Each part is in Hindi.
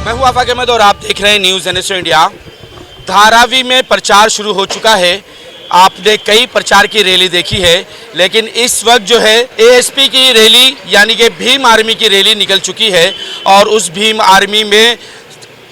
मैं हूं आफाक अहमद और आप देख रहे हैं न्यूज़ NSO इंडिया। धारावी में प्रचार शुरू हो चुका है। आपने कई प्रचार की रैली देखी है, लेकिन इस वक्त जो है ASP की रैली यानी कि भीम आर्मी की रैली निकल चुकी है और उस भीम आर्मी में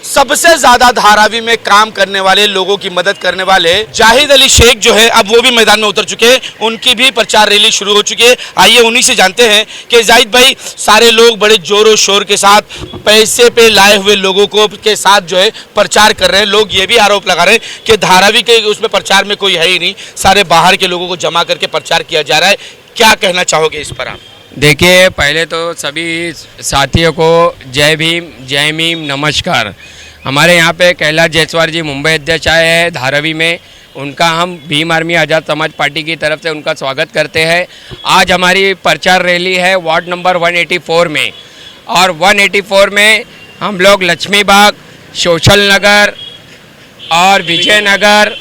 सबसे ज्यादा धारावी में काम करने वाले लोगों की मदद करने वाले जाहिद अली शेख जो है अब वो भी मैदान में उतर चुके हैं। उनकी भी प्रचार रैली शुरू हो चुकी है। आइए उन्हीं से जानते हैं कि जाहिद भाई, सारे लोग बड़े जोरों शोर के साथ पैसे पे लाए हुए लोगों को के साथ जो है प्रचार कर रहे हैं। लोग ये भी आरोप लगा रहे हैं कि धारावी के उसमें प्रचार में कोई है ही नहीं, सारे बाहर के लोगों को जमा करके प्रचार किया जा रहा है। क्या कहना चाहोगे इस पर आप? देखिए, पहले तो सभी साथियों को जय भीम, जय मीम, नमस्कार। हमारे यहाँ पे कैलाश जायसवाल जी मुंबई अध्यक्ष आए हैं धारावी में। उनका हम भीम आर्मी आज़ाद समाज पार्टी की तरफ से उनका स्वागत करते हैं। आज हमारी प्रचार रैली है वार्ड नंबर 184 में, और 184 में हम लोग लक्ष्मी बाग, सोशल नगर और विजयनगर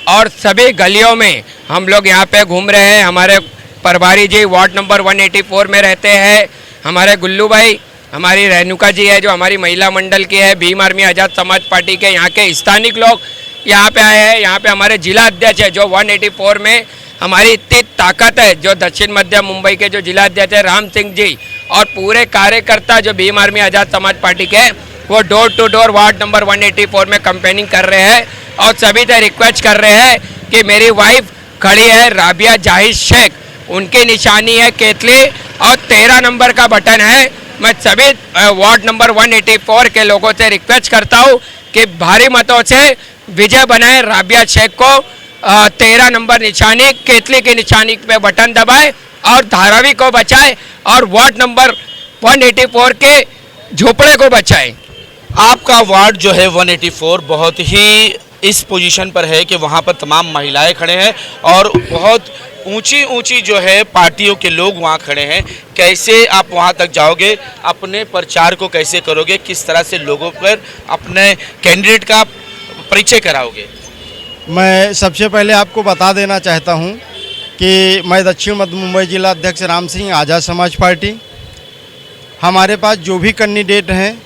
और सभी गलियों में हम लोग यहाँ पे घूम रहे हैं। हमारे प्रभारी जी वार्ड नंबर 184 में रहते हैं। हमारे गुल्लू भाई, हमारी रेणुका जी है जो हमारी महिला मंडल की है, भीम आर्मी आज़ाद समाज पार्टी के यहाँ के स्थानिक लोग यहाँ पे आए हैं। यहाँ पे हमारे जिला अध्यक्ष है जो 184 में हमारी इतनी ताकत है, जो दक्षिण मध्य मुंबई के जो जिला अध्यक्ष है राम सिंह जी, और पूरे कार्यकर्ता जो भीम आर्मी आज़ाद समाज पार्टी के वो door to door ward number 184 में कैंपेनिंग कर रहे हैं। और सभी से रिक्वेस्ट कर रहे हैं कि मेरी वाइफ खड़ी है राबिया जाहिद शेख, उनकी निशानी है केतली और 13 नंबर का बटन है। मैं सभी वार्ड नंबर 184 के लोगों से रिक्वेस्ट करता हूं कि भारी मतों से विजय बनाए राबिया शेख को। 13 नंबर निशानी केतली की निशानी पे बटन दबाए और धारावी को बचाए और वार्ड नंबर 184 के झोपड़े को बचाए। आपका वार्ड जो है 184 बहुत ही इस पोजीशन पर है कि वहाँ पर तमाम महिलाएं खड़े हैं और बहुत ऊंची ऊंची जो है पार्टियों के लोग वहाँ खड़े हैं। कैसे आप वहाँ तक जाओगे, अपने प्रचार को कैसे करोगे, किस तरह से लोगों पर अपने कैंडिडेट का परिचय कराओगे? मैं सबसे पहले आपको बता देना चाहता हूँ कि मैं दक्षिण मध्य मुंबई जिला अध्यक्ष राम सिंह, आज़ाद समाज पार्टी। हमारे पास जो भी कैंडिडेट हैं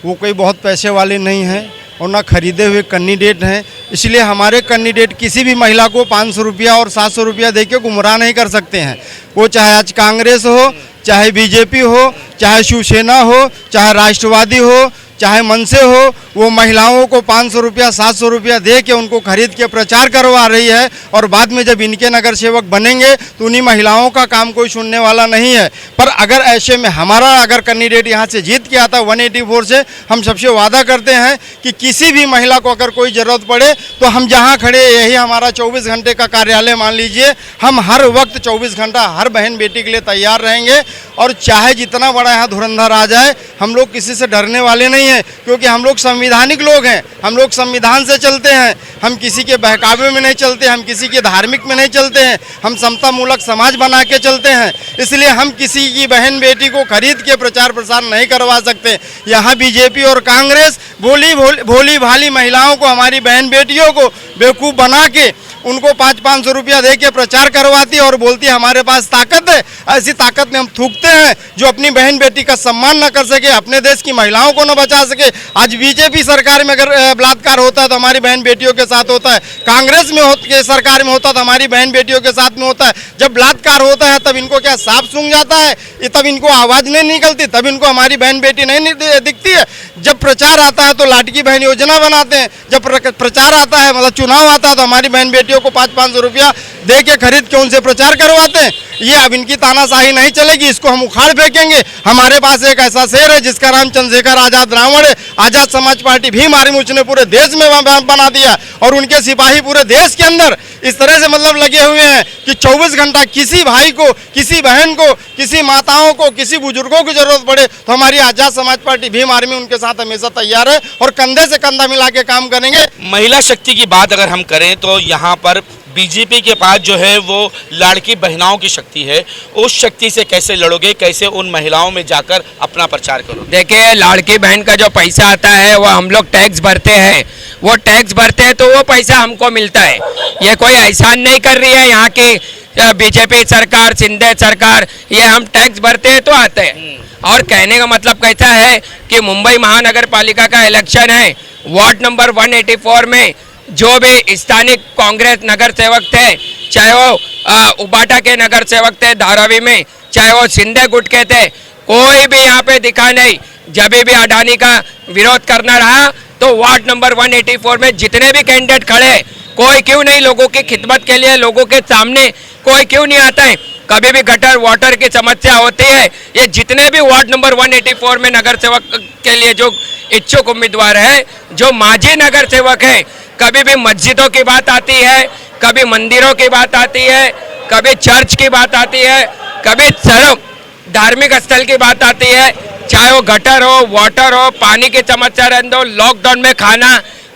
वो कोई बहुत पैसे वाले नहीं हैं और ना खरीदे हुए कैंडिडेट हैं, इसलिए हमारे कैंडिडेट किसी भी महिला को 500 रुपया और 700 रुपया देके गुमराह नहीं कर सकते हैं। वो चाहे आज कांग्रेस हो, चाहे बीजेपी हो, चाहे शिवसेना हो, चाहे राष्ट्रवादी हो, चाहे मनसे हो, वो महिलाओं को 500 रुपया 700 रुपया दे के उनको खरीद के प्रचार करवा रही है। और बाद में जब इनके नगर सेवक बनेंगे तो उन्हीं महिलाओं का काम कोई सुनने वाला नहीं है। पर अगर ऐसे में हमारा अगर कैंडिडेट यहाँ से जीत के आता 184 से, हम सबसे वादा करते हैं कि किसी भी महिला को अगर कोई ज़रूरत पड़े तो हम जहाँ खड़े, यही हमारा 24 घंटे का कार्यालय मान लीजिए, हम हर वक्त 24 घंटा हर बहन बेटी के लिए तैयार रहेंगे। और चाहे जितना बड़ा यहाँ धुरंधर आ जाए, हम लोग किसी से डरने वाले नहीं हैं, क्योंकि हम लोग संवैधानिक लोग हैं। हम लोग संविधान से चलते हैं, हम किसी के बहकावे में नहीं चलते, हम किसी के धार्मिक में नहीं चलते हैं, हम समता मूलक समाज बना के चलते हैं। इसलिए हम किसी की बहन बेटी को खरीद के प्रचार प्रसार नहीं करवा सकते। यहाँ बीजेपी और कांग्रेस भोली भाली महिलाओं को, हमारी बहन बेटियों को बेवकूफ़ बना के उनको 500-500 रुपया दे के प्रचार करवाती है और बोलती है हमारे पास ताकत है। ऐसी ताकत में हम थूकते हैं जो अपनी बहन बेटी का सम्मान न कर सके, अपने देश की महिलाओं को न बचा सके। आज बीजेपी सरकार में अगर बलात्कार होता है तो हमारी बहन बेटियों के साथ होता है, कांग्रेस में सरकार में होता है तो हमारी बहन बेटियों के साथ में होता है। जब बलात्कार होता है तब इनको क्या सांप सूंघ जाता है, तब इनको आवाज़ नहीं निकलती, तब इनको हमारी बहन बेटी नहीं दिखती है। जब प्रचार आता है तो लाडकी बहन योजना बनाते हैं, जब प्रचार आता है मतलब चुनाव आता है तो हमारी बहन बेटियों को 500-500 रुपया दे के खरीद के उनसे प्रचार करवाते हैं। ये अब इनकी तानाशाही नहीं चलेगी, इसको हम उखाड़ फेंकेंगे। हमारे पास एक ऐसा शेर है जिसका नाम चंद्रशेखर आज़ाद रावण है। आज़ाद समाज पार्टी भीम आर्मी उसने पूरे देश में बना दिया और उनके सिपाही पूरे देश के अंदर इस तरह से मतलब लगे हुए हैं कि 24 घंटा किसी भाई को, किसी बहन को, किसी माताओं को, किसी बुजुर्गों की जरूरत पड़े तो हमारी आज़ाद समाज पार्टी भीम आर्मी उनके साथ हमेशा तैयार है और कंधे से कंधा मिला के काम करेंगे। महिला शक्ति की बात अगर हम करें तो यहाँ पर बीजेपी के पास जो है वो लाड़की बहनाओं की शक्ति है। उस शक्ति से कैसे लड़ोगे, कैसे उन महिलाओं में जाकर अपना प्रचार करोगे? देखिए, लाड़की बहन का जो पैसा आता है वो हम लोग टैक्स भरते हैं, वो टैक्स भरते हैं तो वो पैसा हमको मिलता है। ये कोई एहसान नहीं कर रही है यहाँ की बीजेपी सरकार, शिंदे सरकार, ये हम टैक्स भरते हैं तो आते हैं। और कहने का मतलब कैसा है कि मुंबई महानगर पालिका का इलेक्शन है, वार्ड नंबर 184 में जो भी स्थानिक कांग्रेस नगर सेवक थे, चाहे वो उबाटा के नगर सेवक थे धारावी में, चाहे वो शिंदे गुट के थे, कोई भी यहाँ पे दिखा नहीं। जब भी अडानी का विरोध करना रहा तो वार्ड नंबर 184 में जितने भी कैंडिडेट खड़े, कोई क्यों नहीं लोगों की खिदमत के लिए, लोगों के सामने कोई क्यों नहीं आता है। कभी भी गटर वाटर की समस्या होती है, ये जितने भी वार्ड नंबर 184 में नगर सेवक के लिए जो इच्छुक उम्मीदवार है, जो माजी नगर सेवक है, कभी भी मस्जिदों की बात आती है, कभी मंदिरों की बात आती है, कभी चर्च की बात आती है, कभी धार्मिक स्थल की बात आती है, चाहे वो गटर हो, वाटर हो, पानी की समस्या रहने दो, लॉकडाउन में खाना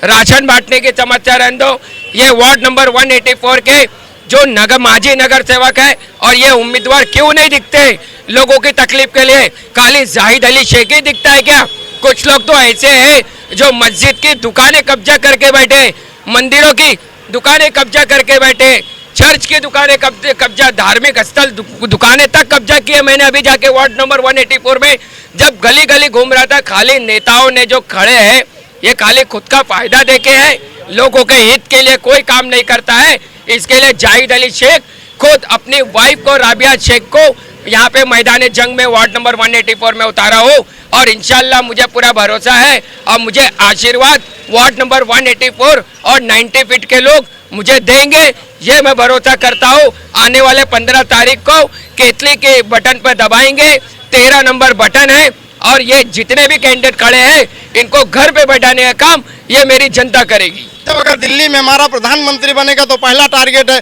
राशन बांटने की समस्या रहने दो, ये वार्ड नंबर 184 के जो माजी नगर सेवक है और ये उम्मीदवार क्यों नहीं दिखते लोगों की तकलीफ के लिए। खाली जाहिद अली शेख ही दिखता है क्या? कुछ लोग तो ऐसे हैं जो मस्जिद की दुकानें कब्जा करके बैठे, मंदिरों की दुकानें कब्जा करके बैठे, चर्च की दुकानें कब्जा, धार्मिक स्थल दुकानें तक कब्जा किए। मैंने अभी जाके वार्ड नंबर 184 में जब गली गली घूम रहा था, खाली नेताओं ने जो खड़े हैं ये खाली खुद का फायदा देके है, लोगों के हित के लिए कोई काम नहीं करता है। इसके लिए जाहिद अली शेख खुद अपनी वाइफ को, राबिया शेख को यहाँ पे मैदान जंग में वार्ड नंबर 184 में उतारा हो और इंशाल्लाह मुझे पूरा भरोसा है और मुझे आशीर्वाद वार्ड नंबर 184 और 90 फीट के लोग मुझे देंगे, ये मैं भरोसा करता हूँ। आने वाले 15 तारीख को केतली के बटन पर दबाएंगे, 13 नंबर बटन है और ये जितने भी कैंडिडेट खड़े हैं इनको घर पे बैठाने का काम ये मेरी जनता करेगी। तब अगर दिल्ली में हमारा प्रधानमंत्री बनेगा तो पहला टारगेट है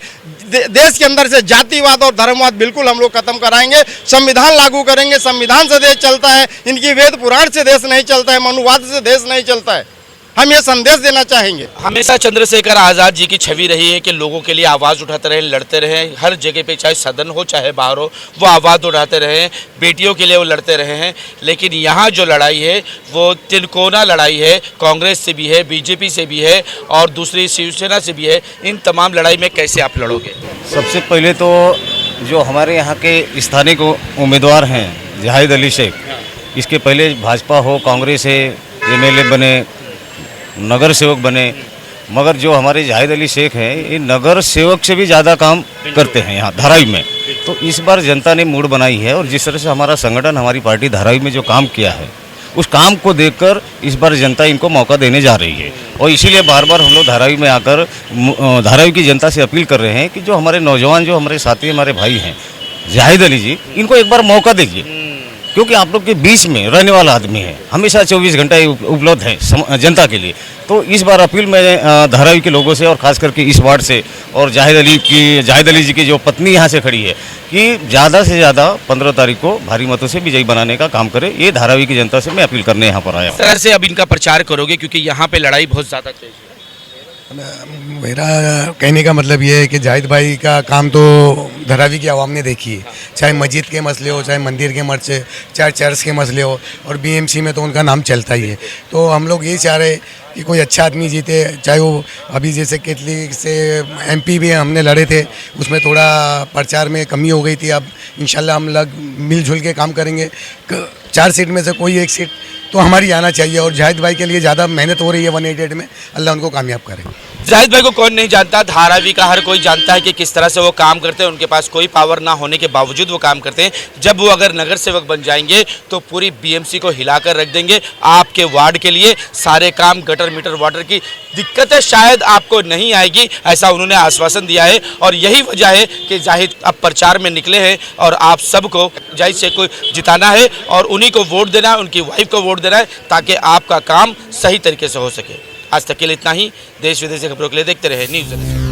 देश के अंदर से जातिवाद और धर्मवाद बिल्कुल हम लोग खत्म कराएंगे, संविधान लागू करेंगे। संविधान से देश चलता है, इनकी वेद पुराण से देश नहीं चलता है, मनुवाद से देश नहीं चलता है। हम ये संदेश देना चाहेंगे। हमेशा चंद्रशेखर आज़ाद जी की छवि रही है कि लोगों के लिए आवाज़ उठाते रहे, लड़ते रहे, हर जगह पे चाहे सदन हो चाहे बाहर हो वो आवाज़ उठाते रहे, बेटियों के लिए वो लड़ते रहे हैं। लेकिन यहाँ जो लड़ाई है वो तिरकोना लड़ाई है, कांग्रेस से भी है, बीजेपी से भी है और दूसरी शिवसेना से भी है। इन तमाम लड़ाई में कैसे आप लड़ोगे? सबसे पहले तो जो हमारे यहाँ के स्थानीय उम्मीदवार हैं जाहिद अली शेख, इसके पहले भाजपा हो, कांग्रेस है, MLA बने, नगर सेवक बने, मगर जो हमारे जाहिद अली शेख हैं ये नगर सेवक से भी ज़्यादा काम करते हैं यहाँ धारावी में। तो इस बार जनता ने मूड बनाई है और जिस तरह से हमारा संगठन, हमारी पार्टी धारावी में जो काम किया है उस काम को देखकर इस बार जनता इनको मौका देने जा रही है। और इसीलिए बार बार हम लोग धारावी में आकर धारावी की जनता से अपील कर रहे हैं कि जो हमारे नौजवान, जो हमारे साथी, हमारे भाई हैं जाहिद अली जी, इनको एक बार मौका दीजिए क्योंकि आप लोग के बीच में रहने वाला आदमी है, हमेशा 24 घंटे उपलब्ध है जनता के लिए। तो इस बार अपील मैं धारावी के लोगों से और खास करके इस वार्ड से और जाहिद अली जी की जो पत्नी यहाँ से खड़ी है कि ज़्यादा से ज़्यादा 15 तारीख को भारी मतों से विजयी बनाने का काम करे। ये धारावी की जनता से मैं अपील करने यहाँ पर आया हूँ। इस तरह से अब इनका प्रचार करोगे क्योंकि यहाँ पे लड़ाई बहुत ज़्यादा तेज है। मेरा कहने का मतलब ये है कि जाहिद भाई का काम तो धारावी की आवाम ने देखी है, चाहे मस्जिद के मसले हो, चाहे मंदिर के मसले, चाहे चर्च के मसले हो, और BMC में तो उनका नाम चलता ही है। तो हम लोग यही चाह रहे कि कोई अच्छा आदमी जीते, चाहे वो अभी जैसे केतली से MP भी हमने लड़े थे, उसमें थोड़ा प्रचार में कमी हो गई थी। अब इंशाल्लाह हम लोग मिलजुल के काम करेंगे। 4 सीट में से कोई एक सीट तो हमारी आना चाहिए और जाहिद भाई के लिए ज़्यादा मेहनत हो रही है 188 में, अल्लाह उनको कामयाब करे। जाहिद भाई को कौन नहीं जानता, धारावी का हर कोई जानता है कि किस तरह से वो काम करते हैं। उनके पास कोई पावर ना होने के बावजूद वो काम करते हैं। जब वो अगर नगर सेवक बन जाएंगे तो पूरी BMC को हिलाकर रख देंगे। आपके वार्ड के लिए सारे काम, गटर मीटर वाटर की दिक्कतें शायद आपको नहीं आएगी, ऐसा उन्होंने आश्वासन दिया है। और यही वजह है कि जाहिद अब प्रचार में निकले हैं और आप सबको जाहिद शेख को जिताना है और उन्हीं को वोट देना है, उनकी वाइफ को वोट देना है ताकि आपका काम सही तरीके से हो सके। आज तक के लिए इतना ही। देश विदेश की खबरों के लिए देखते रहे न्यूज़।